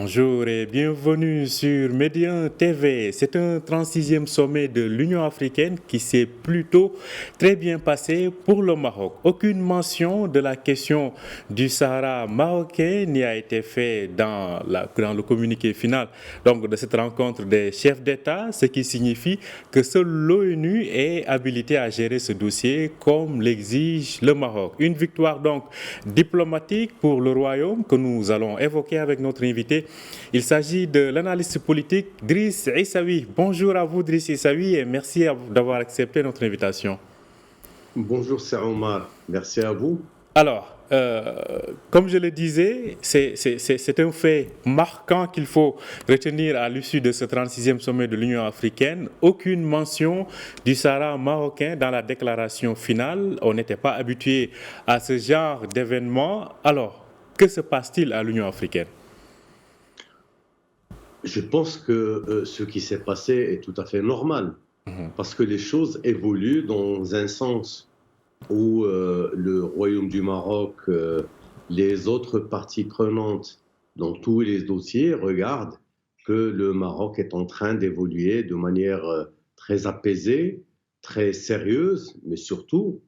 Bonjour et bienvenue sur Médien TV. C'est un 36e sommet de l'Union africaine qui s'est plutôt très bien passé pour le Maroc. Aucune mention de la question du Sahara marocain n'y a été faite dans le communiqué final de cette rencontre des chefs d'État, ce qui signifie que seule l'ONU est habilitée à gérer ce dossier comme l'exige le Maroc. Une victoire donc diplomatique pour le Royaume que nous allons évoquer avec notre invité. Il s'agit de l'analyste politique Driss Issaoui. Bonjour à vous Driss Issaoui et merci d'avoir accepté notre invitation. Bonjour Sir Omar, merci à vous. Alors, comme je le disais, c'est un fait marquant qu'il faut retenir à l'issue de ce 36e sommet de l'Union africaine. Aucune mention du Sahara marocain dans la déclaration finale. On n'était pas habitué à ce genre d'événement. Alors, que se passe-t-il à l'Union africaine ? Je pense que ce qui s'est passé est tout à fait normal, parce que les choses évoluent dans un sens où le Royaume du Maroc, les autres parties prenantes dans tous les dossiers regardent que le Maroc est en train d'évoluer de manière très apaisée, très sérieuse, mais surtout,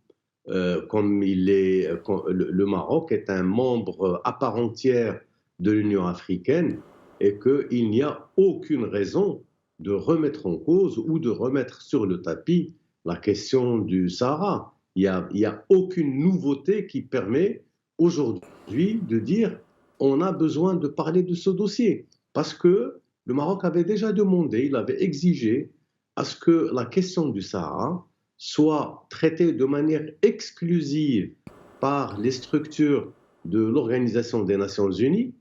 comme le Maroc est un membre à part entière de l'Union africaine, et qu'il n'y a aucune raison de remettre en cause ou de remettre sur le tapis la question du Sahara. Il n'y a aucune nouveauté qui permet aujourd'hui de dire on a besoin de parler de ce dossier. Parce que le Maroc avait déjà demandé, il avait exigé à ce que la question du Sahara soit traitée de manière exclusive par les structures de l'Organisation des Nations Unies.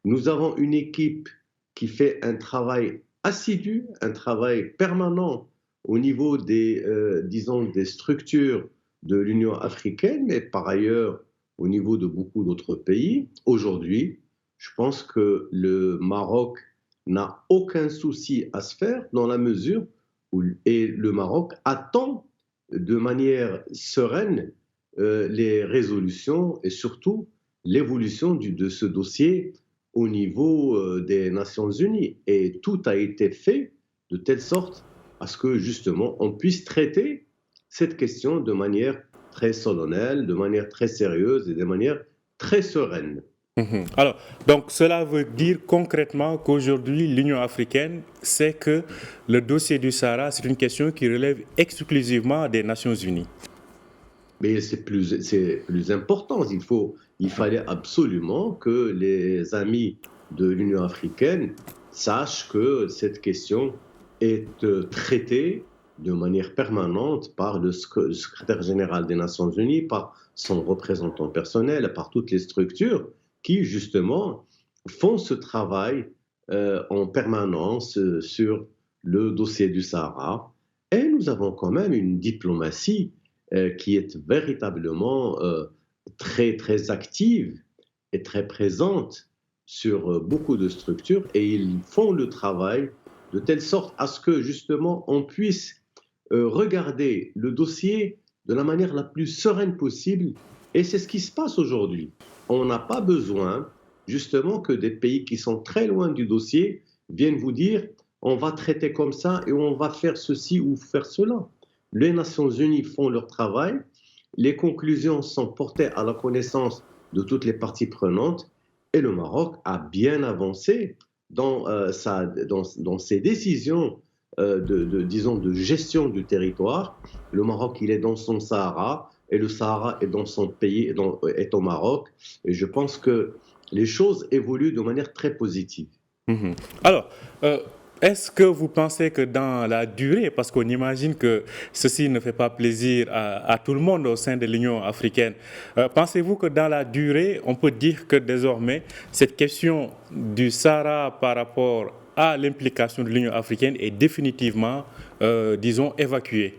Nous avons une équipe qui fait un travail assidu, un travail permanent au niveau des structures de l'Union africaine, mais par ailleurs au niveau de beaucoup d'autres pays. Aujourd'hui, je pense que le Maroc n'a aucun souci à se faire dans la mesure où le Maroc attend de manière sereine les résolutions et surtout l'évolution de ce dossier au niveau des Nations Unies. Et tout a été fait de telle sorte à ce que, justement, on puisse traiter cette question de manière très solennelle, de manière très sérieuse et de manière très sereine. Alors, donc cela veut dire concrètement qu'aujourd'hui, l'Union africaine sait que le dossier du Sahara, c'est une question qui relève exclusivement des Nations Unies. Mais c'est plus important. Il fallait absolument que les amis de l'Union africaine sachent que cette question est traitée de manière permanente par le secrétaire général des Nations Unies, par son représentant personnel, par toutes les structures qui, justement, font ce travail en permanence sur le dossier du Sahara. Et nous avons quand même une diplomatie qui est véritablement très, très active et très présente sur beaucoup de structures, et ils font le travail de telle sorte à ce que, justement, on puisse regarder le dossier de la manière la plus sereine possible, et c'est ce qui se passe aujourd'hui. On n'a pas besoin, justement, que des pays qui sont très loin du dossier viennent vous dire on va traiter comme ça et on va faire ceci ou faire cela. Les Nations Unies font leur travail, les conclusions sont portées à la connaissance de toutes les parties prenantes, et le Maroc a bien avancé dans ses décisions de gestion du territoire. Le Maroc, il est dans son Sahara, et le Sahara est dans son pays, est au Maroc, et je pense que les choses évoluent de manière très positive. Alors, est-ce que vous pensez que dans la durée, parce qu'on imagine que ceci ne fait pas plaisir à tout le monde au sein de l'Union africaine, pensez-vous que dans la durée, on peut dire que désormais, cette question du Sahara par rapport à l'implication de l'Union africaine est définitivement, disons, évacuée ?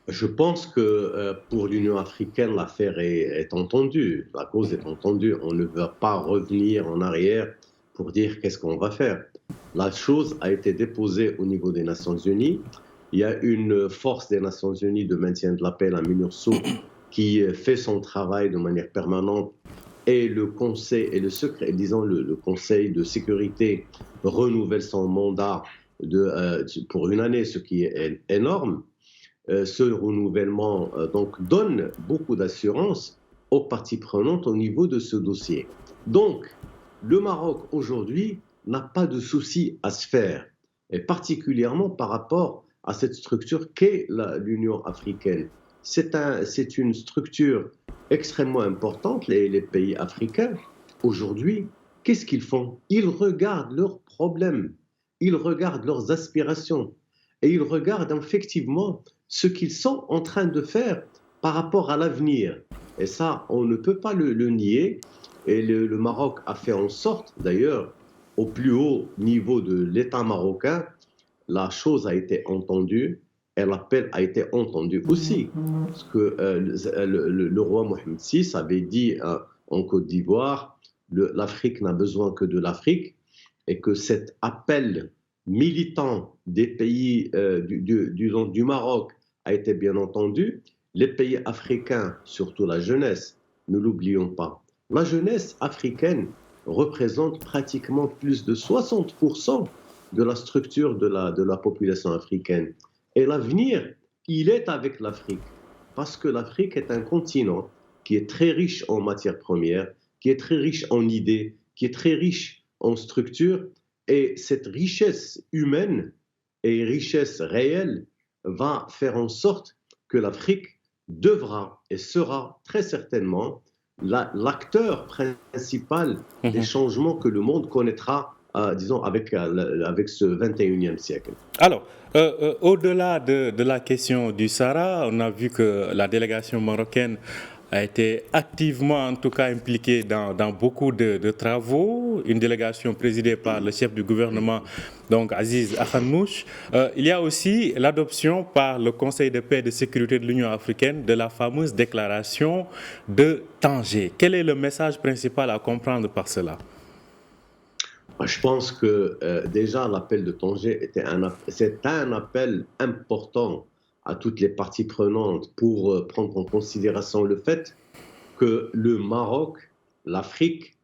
Je pense que pour l'Union africaine, l'affaire est entendue, la cause est entendue. On ne va pas revenir en arrière pour dire qu'est-ce qu'on va faire. La chose a été déposée au niveau des Nations Unies. Il y a une force des Nations Unies de maintien de la paix, la MINURSO, qui fait son travail de manière permanente et le Conseil et le secret, disons le Conseil de sécurité renouvelle son mandat pour une année, ce qui est énorme. Ce renouvellement donc donne beaucoup d'assurance aux parties prenantes au niveau de ce dossier. Donc, le Maroc aujourd'hui n'a pas de souci à se faire, et particulièrement par rapport à cette structure qu'est l'Union africaine. C'est une structure extrêmement importante. Les pays africains, aujourd'hui, qu'est-ce qu'ils font? Ils regardent leurs problèmes, ils regardent leurs aspirations, et ils regardent effectivement ce qu'ils sont en train de faire par rapport à l'avenir. Et ça, on ne peut pas le nier. Et le Maroc a fait en sorte, d'ailleurs, au plus haut niveau de l'État marocain, la chose a été entendue et l'appel a été entendu aussi. Parce que le roi Mohamed VI avait dit en Côte d'Ivoire, l'Afrique n'a besoin que de l'Afrique, et que cet appel militant des pays du Maroc a été bien entendu. Les pays africains, surtout la jeunesse, ne l'oublions pas, la jeunesse africaine représente pratiquement plus de 60% de la structure de la population africaine. Et l'avenir, il est avec l'Afrique, parce que l'Afrique est un continent qui est très riche en matières premières, qui est très riche en idées, qui est très riche en structures, et cette richesse humaine et richesse réelle va faire en sorte que l'Afrique devra et sera très certainement l'acteur principal des changements que le monde connaîtra, disons, avec ce 21e siècle. Alors, au-delà de la question du Sahara, on a vu que la délégation marocaine a été activement, en tout cas, impliquée dans beaucoup de travaux. Une délégation présidée par le chef du gouvernement, donc Aziz Akhanouch. Il y a aussi l'adoption par le Conseil de paix et de sécurité de l'Union africaine de la fameuse déclaration de Tanger. Quel est le message principal à comprendre par cela? Je pense que déjà l'appel de Tanger c'est un appel important à toutes les parties prenantes pour prendre en considération le fait que le Maroc, l'Afrique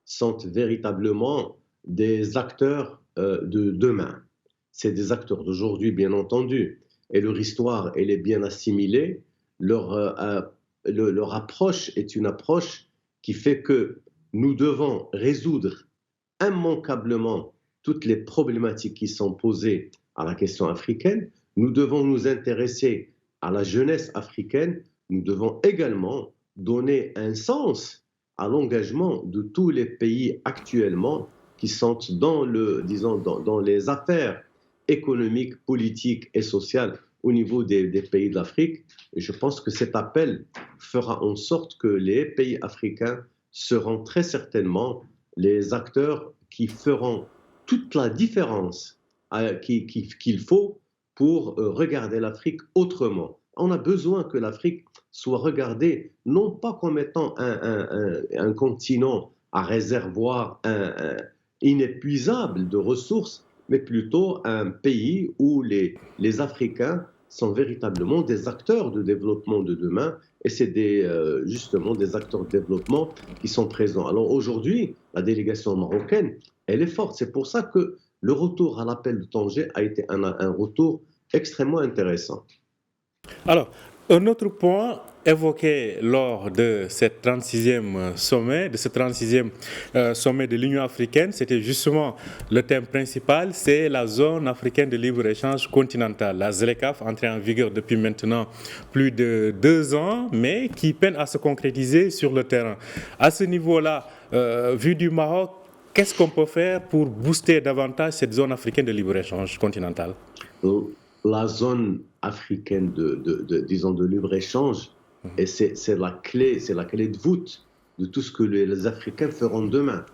sont véritablement des acteurs de demain. C'est des acteurs d'aujourd'hui, bien entendu, et leur histoire, elle est bien assimilée. Leur approche est une approche qui fait que nous devons résoudre immanquablement toutes les problématiques qui sont posées à la question africaine. Nous devons nous intéresser à la jeunesse africaine. Nous devons également donner un sens à l'engagement de tous les pays actuellement qui sont dans les affaires économiques, politiques et sociales au niveau des pays de l'Afrique. Et je pense que cet appel fera en sorte que les pays africains seront très certainement les acteurs qui feront toute la différence qu'il faut pour regarder l'Afrique autrement. On a besoin que l'Afrique soit regardée non pas comme étant un continent à réservoir inépuisable de ressources, mais plutôt un pays où les Africains sont véritablement des acteurs de développement de demain, et c'est justement des acteurs de développement qui sont présents. Alors aujourd'hui, la délégation marocaine, elle est forte. C'est pour ça que le retour à l'appel de Tanger a été un retour extrêmement intéressant. Alors, un autre point évoqué lors de cette 36e sommet, de l'Union africaine, c'était justement le thème principal, c'est la zone africaine de libre-échange continentale, la ZLECAf, entrée en vigueur depuis maintenant plus de 2 ans, mais qui peine à se concrétiser sur le terrain. À ce niveau-là, vu du Maroc, qu'est-ce qu'on peut faire pour booster davantage cette zone africaine de libre-échange continentale? La zone africaine de libre-échange, et c'est la clé de voûte de tout ce que les Africains feront demain.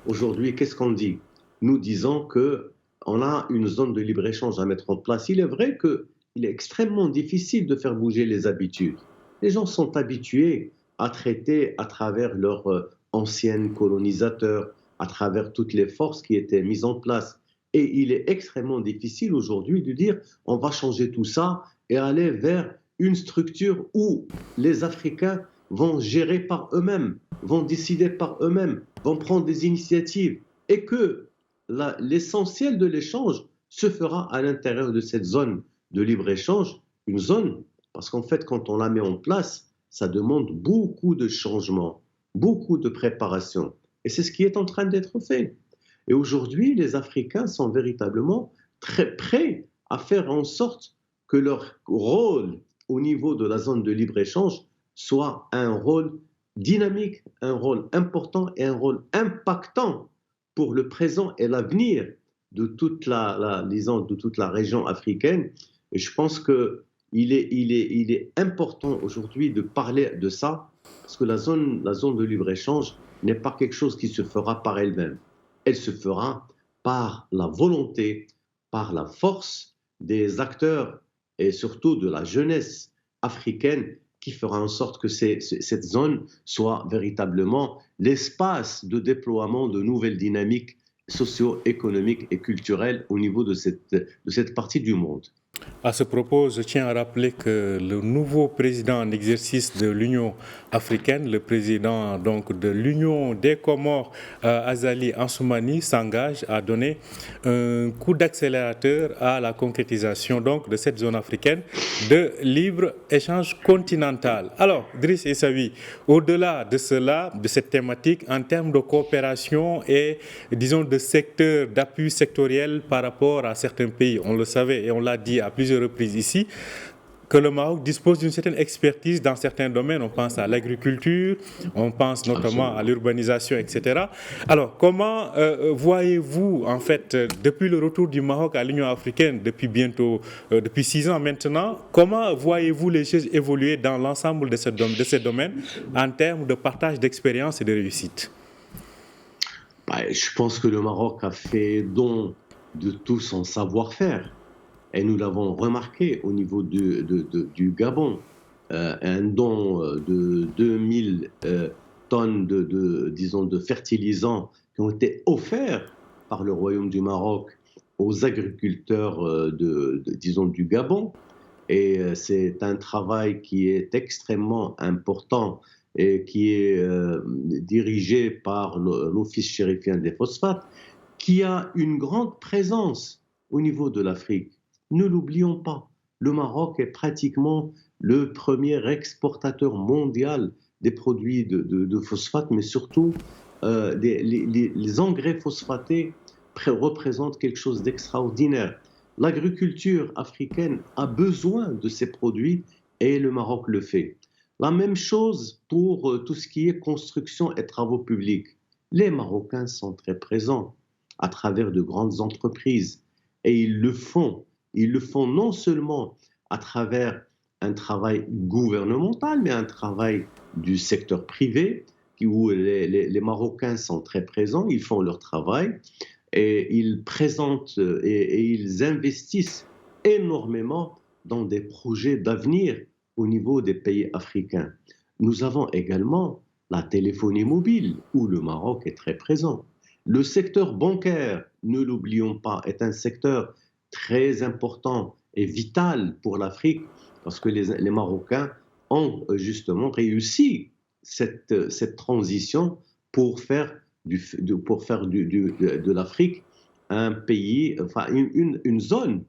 Aujourd'hui, qu'est-ce qu'on dit? Nous disons qu'on a une zone de libre-échange à mettre en place. Il est vrai qu'il est extrêmement difficile de faire bouger les habitudes. Les gens sont habitués à traiter à travers leurs anciens colonisateurs, à travers toutes les forces qui étaient mises en place. Et il est extrêmement difficile aujourd'hui de dire on va changer tout ça et aller vers une structure où les Africains vont gérer par eux-mêmes. vont décider par eux-mêmes, vont prendre des initiatives et que l'essentiel de l'échange se fera à l'intérieur de cette zone de libre-échange, une zone, parce qu'en fait, quand on la met en place, ça demande beaucoup de changements, beaucoup de préparation. Et c'est ce qui est en train d'être fait. Et aujourd'hui, les Africains sont véritablement très prêts à faire en sorte que leur rôle au niveau de la zone de libre-échange soit un rôle dynamique, un rôle important et un rôle impactant pour le présent et l'avenir de toute disons, de toute la région africaine. Et je pense qu'il est important aujourd'hui de parler de ça, parce que la zone de libre-échange n'est pas quelque chose qui se fera par elle-même. Elle se fera par la volonté, par la force des acteurs et surtout de la jeunesse africaine qui fera en sorte que cette zone soit véritablement l'espace de déploiement de nouvelles dynamiques socio-économiques et culturelles au niveau de cette partie du monde. À ce propos, je tiens à rappeler que le nouveau président en exercice de l'Union africaine, le président donc de l'Union des Comores, Azali Assoumani, s'engage à donner un coup d'accélérateur à la concrétisation donc de cette zone africaine de libre-échange continental. Alors, Driss Essaoui, au-delà de cela, de cette thématique, en termes de coopération et, disons, de secteur, d'appui sectoriel par rapport à certains pays, on le savait et on l'a dit à plusieurs reprises ici, que le Maroc dispose d'une certaine expertise dans certains domaines. On pense à l'agriculture, on pense notamment à l'urbanisation, etc. Alors, comment voyez-vous, en fait, depuis le retour du Maroc à l'Union africaine, depuis 6 ans maintenant, comment voyez-vous les choses évoluer dans l'ensemble de ces domaines en termes de partage d'expérience et de réussite? Je pense que le Maroc a fait don de tout son savoir-faire. Et nous l'avons remarqué au niveau du Gabon, un don de 2000 tonnes disons, de fertilisants qui ont été offerts par le Royaume du Maroc aux agriculteurs disons, du Gabon. Et c'est un travail qui est extrêmement important et qui est dirigé par l'Office chérifien des phosphates, qui a une grande présence au niveau de l'Afrique. Ne l'oublions pas, le Maroc est pratiquement le premier exportateur mondial des produits de phosphate, mais surtout les engrais phosphatés représentent quelque chose d'extraordinaire. L'agriculture africaine a besoin de ces produits et le Maroc le fait. La même chose pour tout ce qui est construction et travaux publics. Les Marocains sont très présents à travers de grandes entreprises et ils le font. Ils le font non seulement à travers un travail gouvernemental, mais un travail du secteur privé, où les Marocains sont très présents, ils font leur travail et ils présentent et ils investissent énormément dans des projets d'avenir au niveau des pays africains. Nous avons également la téléphonie mobile, où le Maroc est très présent. Le secteur bancaire, ne l'oublions pas, est un secteur très important et vital pour l'Afrique, parce que les Marocains ont justement réussi cette transition pour faire de l'Afrique un pays, enfin une zone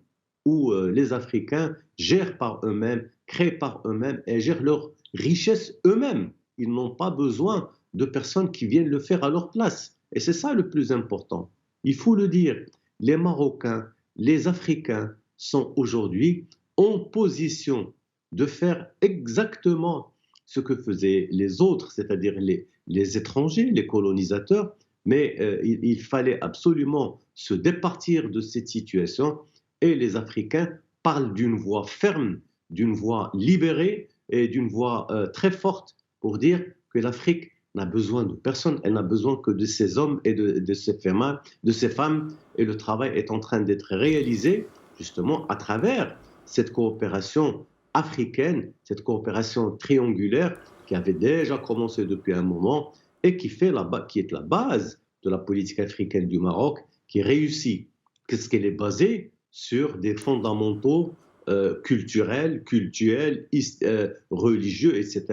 où les Africains gèrent par eux-mêmes, créent par eux-mêmes et gèrent leur richesse eux-mêmes. Ils n'ont pas besoin de personnes qui viennent le faire à leur place. Et c'est ça le plus important. Il faut le dire, les Marocains, les Africains sont aujourd'hui en position de faire exactement ce que faisaient les autres, c'est-à-dire les étrangers, les colonisateurs, mais il fallait absolument se départir de cette situation et les Africains parlent d'une voix ferme, d'une voix libérée et d'une voix très forte pour dire que l'Afrique n'a besoin de personne, elle n'a besoin que de ces hommes et de ces femmes, et le travail est en train d'être réalisé justement à travers cette coopération africaine, cette coopération triangulaire qui avait déjà commencé depuis un moment et qui est la base de la politique africaine du Maroc, qui réussit, parce qu'elle est basée sur des fondamentaux culturels, religieux, etc.,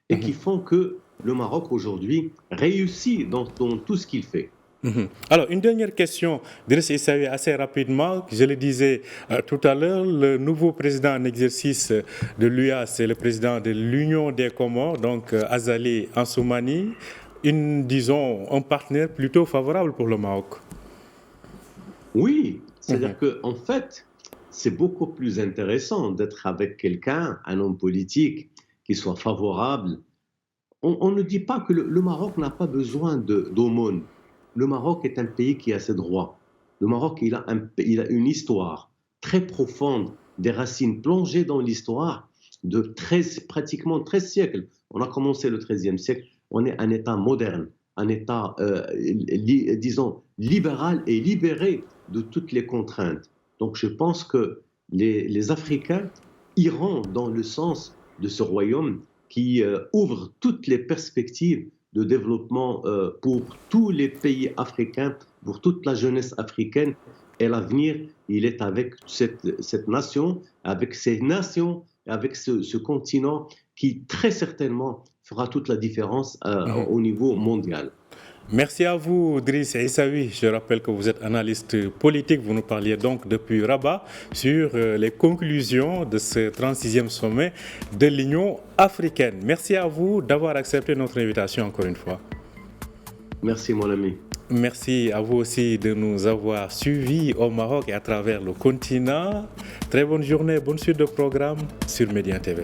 et qui font que le Maroc aujourd'hui réussit dans tout ce qu'il fait. Alors, une dernière question, Driss Issaoui, assez rapidement. Je le disais tout à l'heure, le nouveau président en exercice de l'UA, c'est le président de l'Union des Comores, donc Azali Ansoumani, disons, un partenaire plutôt favorable pour le Maroc. Oui, c'est-à-dire qu'en fait, c'est beaucoup plus intéressant d'être avec quelqu'un, un homme politique, qui soit favorable. On ne dit pas que le Maroc n'a pas besoin d'aumône. Le Maroc est un pays qui a ses droits. Le Maroc, il a une histoire très profonde, des racines plongées dans l'histoire de pratiquement 13 siècles. On a commencé le XIIIe siècle. On est un État moderne, un État, disons, libéral et libéré de toutes les contraintes. Donc je pense que les Africains iront dans le sens de ce royaume qui ouvre toutes les perspectives de développement pour tous les pays africains, pour toute la jeunesse africaine. Et l'avenir, il est avec cette nation, avec ces nations, avec ce continent qui très certainement fera toute la différence au niveau mondial. Merci à vous, Driss Issaoui. Je rappelle que vous êtes analyste politique. Vous nous parliez donc depuis Rabat sur les conclusions de ce 36e sommet de l'Union africaine. Merci à vous d'avoir accepté notre invitation encore une fois. Merci, mon ami. Merci à vous aussi de nous avoir suivis au Maroc et à travers le continent. Très bonne journée, bonne suite de programme sur Médien TV.